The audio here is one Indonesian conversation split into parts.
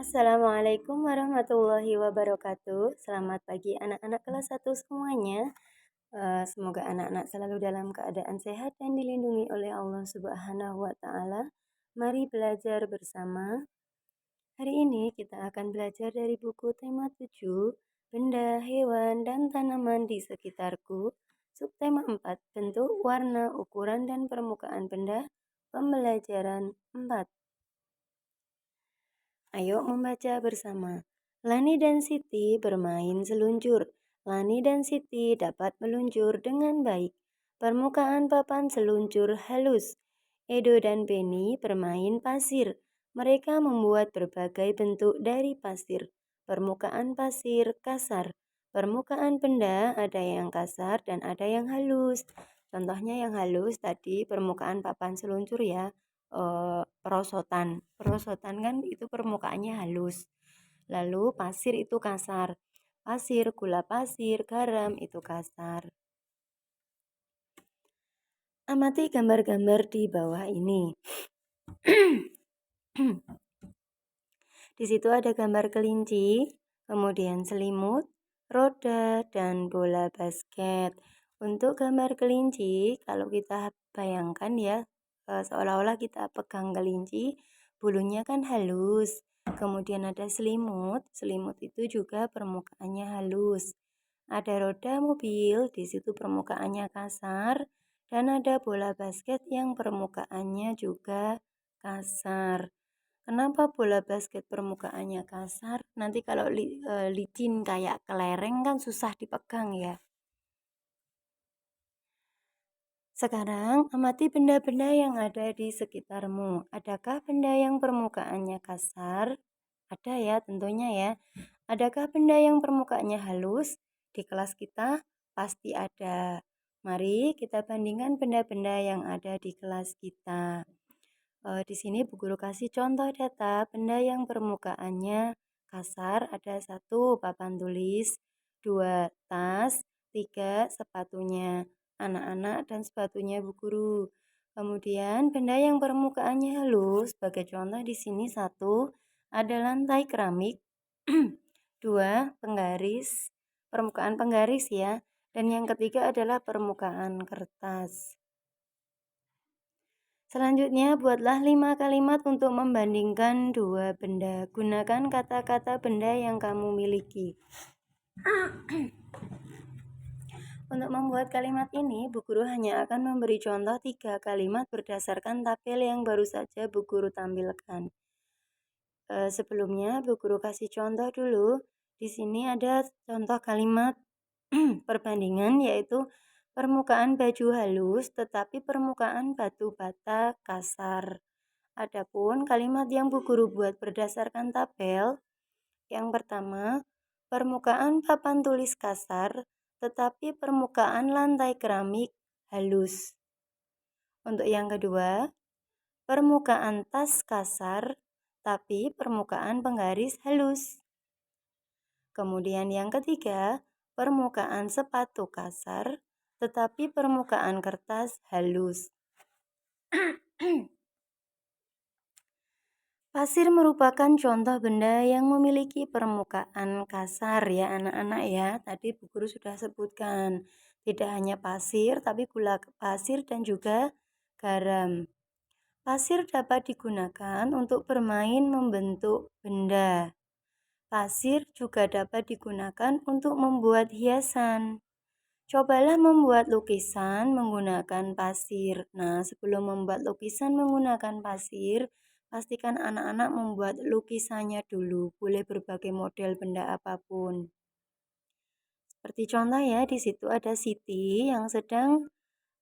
Assalamualaikum warahmatullahi wabarakatuh. Selamat pagi anak-anak kelas 1 semuanya. Semoga anak-anak selalu dalam keadaan sehat dan dilindungi oleh Allah Subhanahu wa taala. Mari belajar bersama. Hari ini kita akan belajar dari buku tema 7, benda, hewan, dan tanaman di sekitarku. Subtema 4, bentuk, warna, ukuran, dan permukaan benda. Pembelajaran 4. Ayo membaca bersama. Lani dan Siti bermain seluncur. Lani dan Siti dapat meluncur dengan baik. Permukaan papan seluncur halus. Edo dan Penny bermain pasir. Mereka membuat berbagai bentuk dari pasir. Permukaan pasir kasar. Permukaan benda ada yang kasar dan ada yang halus. Contohnya yang halus tadi permukaan papan seluncur ya. Perosotan kan itu permukaannya halus. Lalu pasir itu kasar. Pasir, gula pasir, garam itu kasar. Amati gambar-gambar di bawah ini. Di situ ada gambar kelinci, kemudian selimut, roda, dan bola basket. Untuk gambar kelinci, kalau kita bayangkan ya, seolah-olah kita pegang kelinci, bulunya kan halus. Kemudian ada selimut, selimut itu juga permukaannya halus. Ada roda mobil, di situ permukaannya kasar, dan ada bola basket yang permukaannya juga kasar. Kenapa bola basket permukaannya kasar? Nanti kalau licin kayak kelereng kan susah dipegang ya. Sekarang amati benda-benda yang ada di sekitarmu. Adakah benda yang permukaannya kasar? Ada ya tentunya ya. Adakah benda yang permukaannya halus? Di kelas kita pasti ada. Mari kita bandingkan benda-benda yang ada di kelas kita. Di sini Bu Guru kasih contoh data benda yang permukaannya kasar. Ada 1 papan tulis, 2 tas, 3 sepatunya anak-anak dan sepatunya Bu Guru. Kemudian benda yang permukaannya halus, sebagai contoh di sini 1 ada lantai keramik, 2 penggaris, permukaan penggaris ya, dan yang ketiga adalah permukaan kertas. Selanjutnya, buatlah 5 kalimat untuk membandingkan 2 benda. Gunakan kata-kata benda yang kamu miliki. Untuk membuat kalimat ini, Bu Guru hanya akan memberi contoh 3 kalimat berdasarkan tabel yang baru saja Bu Guru tampilkan. Sebelumnya, Bu Guru kasih contoh dulu. Di sini ada contoh kalimat perbandingan, yaitu permukaan baju halus tetapi permukaan batu bata kasar. Adapun kalimat yang Bu Guru buat berdasarkan tabel, yang pertama, permukaan papan tulis kasar tetapi permukaan lantai keramik halus. Untuk yang kedua, permukaan tas kasar tapi permukaan penggaris halus. Kemudian yang ketiga, permukaan sepatu kasar tetapi permukaan kertas halus. Pasir merupakan contoh benda yang memiliki permukaan kasar ya anak-anak ya. Tadi Bu Guru sudah sebutkan, tidak hanya pasir tapi gula pasir dan juga garam. Pasir dapat digunakan untuk bermain membentuk benda. Pasir juga dapat digunakan untuk membuat hiasan. Cobalah membuat lukisan menggunakan pasir. Nah, sebelum membuat lukisan menggunakan pasir, pastikan anak-anak membuat lukisannya dulu. Boleh berbagai model benda apapun. Seperti contoh ya, di situ ada Siti yang sedang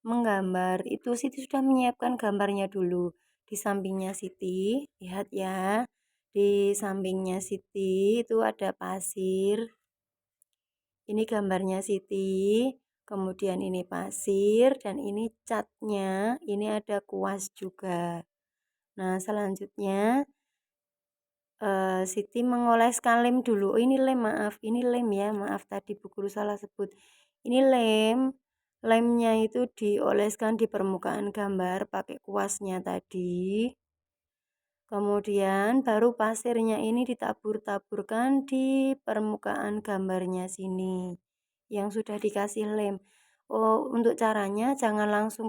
menggambar. Itu Siti sudah menyiapkan gambarnya dulu. Di sampingnya Siti, lihat ya. Di sampingnya Siti itu ada pasir. Ini gambarnya Siti. Kemudian ini pasir dan ini catnya. Ini ada kuas juga. Nah, selanjutnya Siti mengoleskan lem dulu. Oh, ini lem, maaf. Ini lem ya. Maaf tadi Bu Guru salah sebut. Ini lem. Lemnya itu dioleskan di permukaan gambar pakai kuasnya tadi. Kemudian baru pasirnya ini ditabur-taburkan di permukaan gambarnya sini yang sudah dikasih lem. Oh, untuk caranya jangan langsung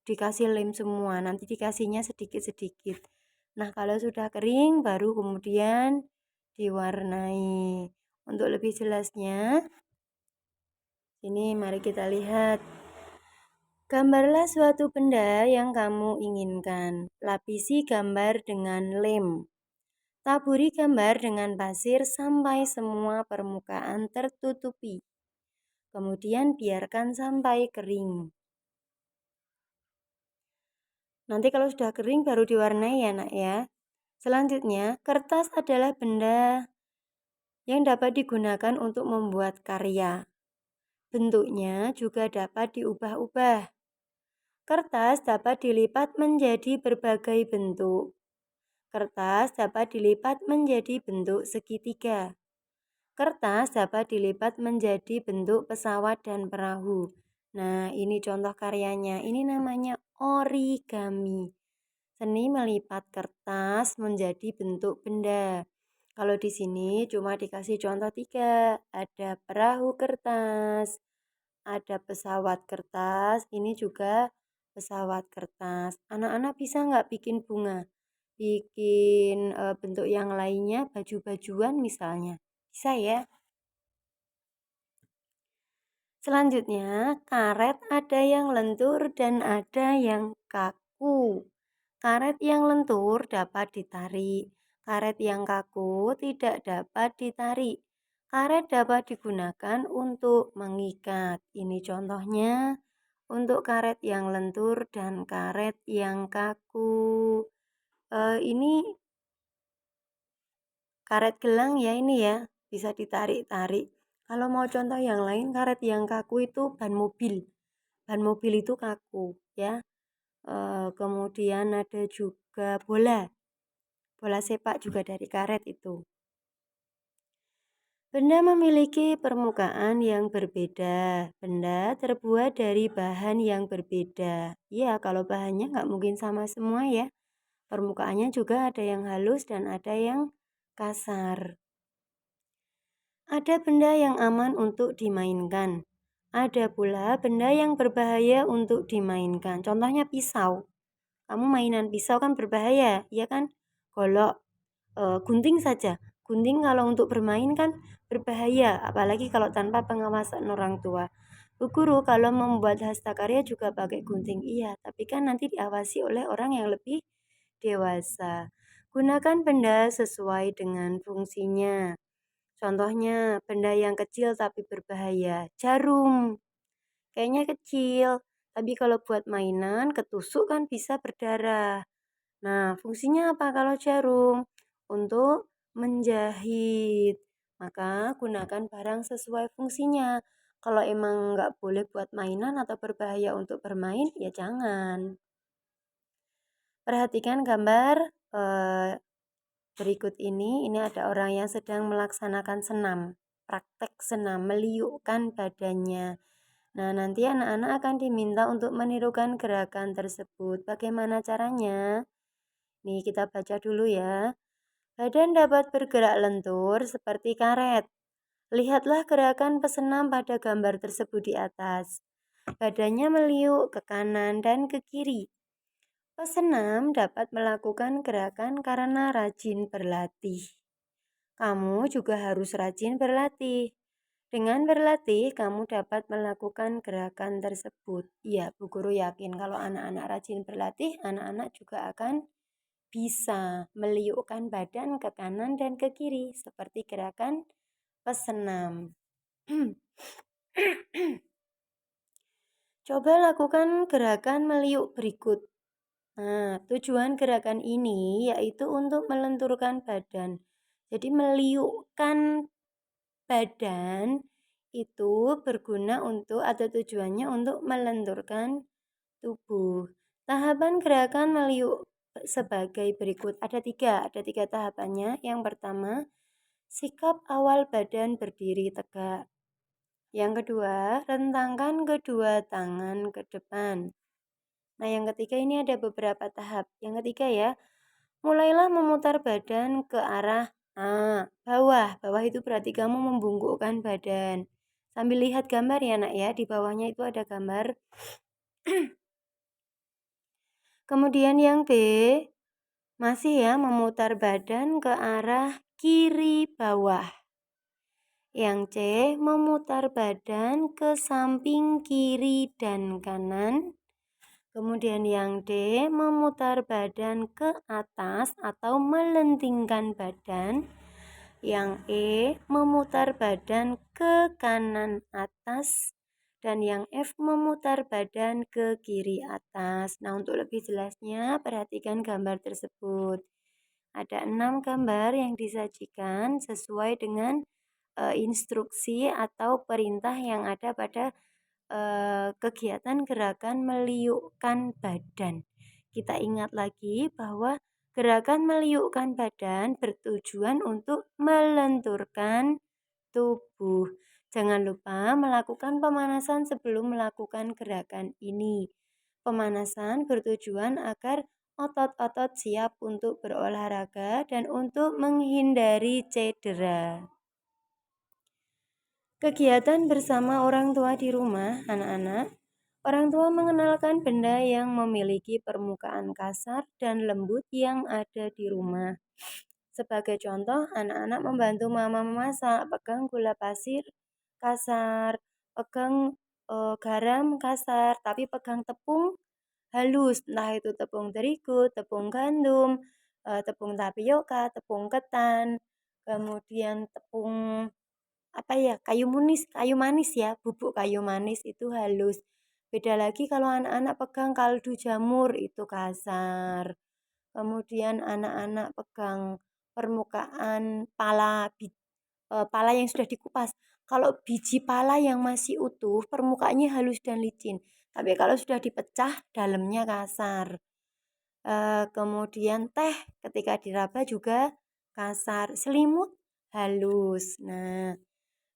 dikasih lem semua, nanti dikasihnya sedikit-sedikit. Nah, kalau sudah kering baru kemudian diwarnai. Untuk lebih jelasnya, ini mari kita lihat. Gambarlah suatu benda yang kamu inginkan. Lapisi gambar dengan lem. Taburi gambar dengan pasir sampai semua permukaan tertutupi. Kemudian biarkan sampai kering. Nanti kalau sudah kering baru diwarnai ya nak ya. Selanjutnya, kertas adalah benda yang dapat digunakan untuk membuat karya. Bentuknya juga dapat diubah-ubah. Kertas dapat dilipat menjadi berbagai bentuk. Kertas dapat dilipat menjadi bentuk segitiga. Kertas dapat dilipat menjadi bentuk pesawat dan perahu. Nah, ini contoh karyanya. Ini namanya origami. Seni melipat kertas menjadi bentuk benda. Kalau di sini cuma dikasih contoh 3. Ada perahu kertas, ada pesawat kertas, ini juga pesawat kertas. Anak-anak bisa nggak bikin bunga? Bikin bentuk yang lainnya, baju-bajuan misalnya. Bisa ya? Selanjutnya, karet ada yang lentur dan ada yang kaku. Karet yang lentur dapat ditarik. Karet yang kaku tidak dapat ditarik. Karet dapat digunakan untuk mengikat. Ini contohnya untuk karet yang lentur dan karet yang kaku. Ini karet gelang ya ini ya, bisa ditarik-tarik. Kalau mau contoh yang lain, karet yang kaku itu ban mobil. Ban mobil itu kaku ya. Kemudian ada juga bola. Bola sepak juga dari karet itu. Benda memiliki permukaan yang berbeda. Benda terbuat dari bahan yang berbeda. Ya, kalau bahannya nggak mungkin sama semua ya. Permukaannya juga ada yang halus dan ada yang kasar. Ada benda yang aman untuk dimainkan. Ada pula benda yang berbahaya untuk dimainkan. Contohnya pisau. Kamu mainan pisau kan berbahaya, ya kan? Golok, gunting saja. Gunting kalau untuk bermain kan berbahaya, apalagi kalau tanpa pengawasan orang tua. Bu guru kalau membuat hastakarya juga pakai gunting, iya, tapi kan nanti diawasi oleh orang yang lebih dewasa. Gunakan benda sesuai dengan fungsinya. Contohnya, benda yang kecil tapi berbahaya. Jarum, kayaknya kecil, tapi kalau buat mainan, ketusuk kan bisa berdarah. Nah, fungsinya apa kalau jarum? Untuk menjahit. Maka gunakan barang sesuai fungsinya. Kalau emang nggak boleh buat mainan atau berbahaya untuk bermain, ya jangan. Perhatikan gambar berikut ini ada orang yang sedang melaksanakan senam, praktek senam, meliukkan badannya. Nah, nanti anak-anak akan diminta untuk menirukan gerakan tersebut. Bagaimana caranya? Nih, kita baca dulu ya. Badan dapat bergerak lentur seperti karet. Lihatlah gerakan pesenam pada gambar tersebut di atas. Badannya meliuk ke kanan dan ke kiri. Pesenam dapat melakukan gerakan karena rajin berlatih. Kamu juga harus rajin berlatih. Dengan berlatih, kamu dapat melakukan gerakan tersebut. Iya, Bu Guru yakin kalau anak-anak rajin berlatih, anak-anak juga akan bisa meliukkan badan ke kanan dan ke kiri, seperti gerakan pesenam. Coba lakukan gerakan meliuk berikut. Nah, tujuan gerakan ini yaitu untuk melenturkan badan. Jadi meliukkan badan itu berguna untuk atau tujuannya untuk melenturkan tubuh. Tahapan gerakan meliuk sebagai berikut. Ada tiga tahapannya. Yang pertama, sikap awal badan berdiri tegak. Yang kedua, rentangkan kedua tangan ke depan. Nah, yang ketiga ini ada beberapa tahap. Yang ketiga ya, Mulailah memutar badan ke arah bawah. Bawah itu berarti kamu membungkukkan badan. Sambil lihat gambar ya nak ya, di bawahnya itu ada gambar. Kemudian yang B, masih ya memutar badan ke arah kiri bawah. Yang C, memutar badan ke samping kiri dan kanan. Kemudian yang D, memutar badan ke atas atau melentingkan badan. Yang E, memutar badan ke kanan atas. Dan yang F, memutar badan ke kiri atas. Nah, untuk lebih jelasnya, perhatikan gambar tersebut. Ada 6 gambar yang disajikan sesuai dengan instruksi atau perintah yang ada pada kegiatan gerakan meliukkan badan. Kita ingat lagi bahwa gerakan meliukkan badan bertujuan untuk melenturkan tubuh. Jangan lupa melakukan pemanasan sebelum melakukan gerakan ini. Pemanasan bertujuan agar otot-otot siap untuk berolahraga dan untuk menghindari cedera. Kegiatan bersama orang tua di rumah, anak-anak. Orang tua mengenalkan benda yang memiliki permukaan kasar dan lembut yang ada di rumah. Sebagai contoh, anak-anak membantu mama memasak, pegang gula pasir kasar, pegang garam kasar, tapi pegang tepung halus, entah itu tepung terigu, tepung gandum, tepung tapioka, tepung ketan, kemudian tepung kayu manis ya, bubuk kayu manis itu halus. Beda lagi kalau anak-anak pegang kaldu jamur itu kasar. Kemudian anak-anak pegang permukaan pala yang sudah dikupas. Kalau biji pala yang masih utuh, permukaannya halus dan licin. Tapi kalau sudah dipecah, dalamnya kasar. Kemudian teh ketika diraba juga kasar. Selimut halus. Nah,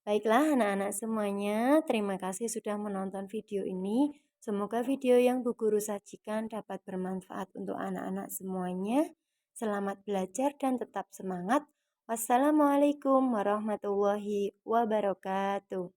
baiklah anak-anak semuanya, terima kasih sudah menonton video ini. Semoga video yang Bu Guru sajikan dapat bermanfaat untuk anak-anak semuanya. Selamat belajar dan tetap semangat. Wassalamualaikum warahmatullahi wabarakatuh.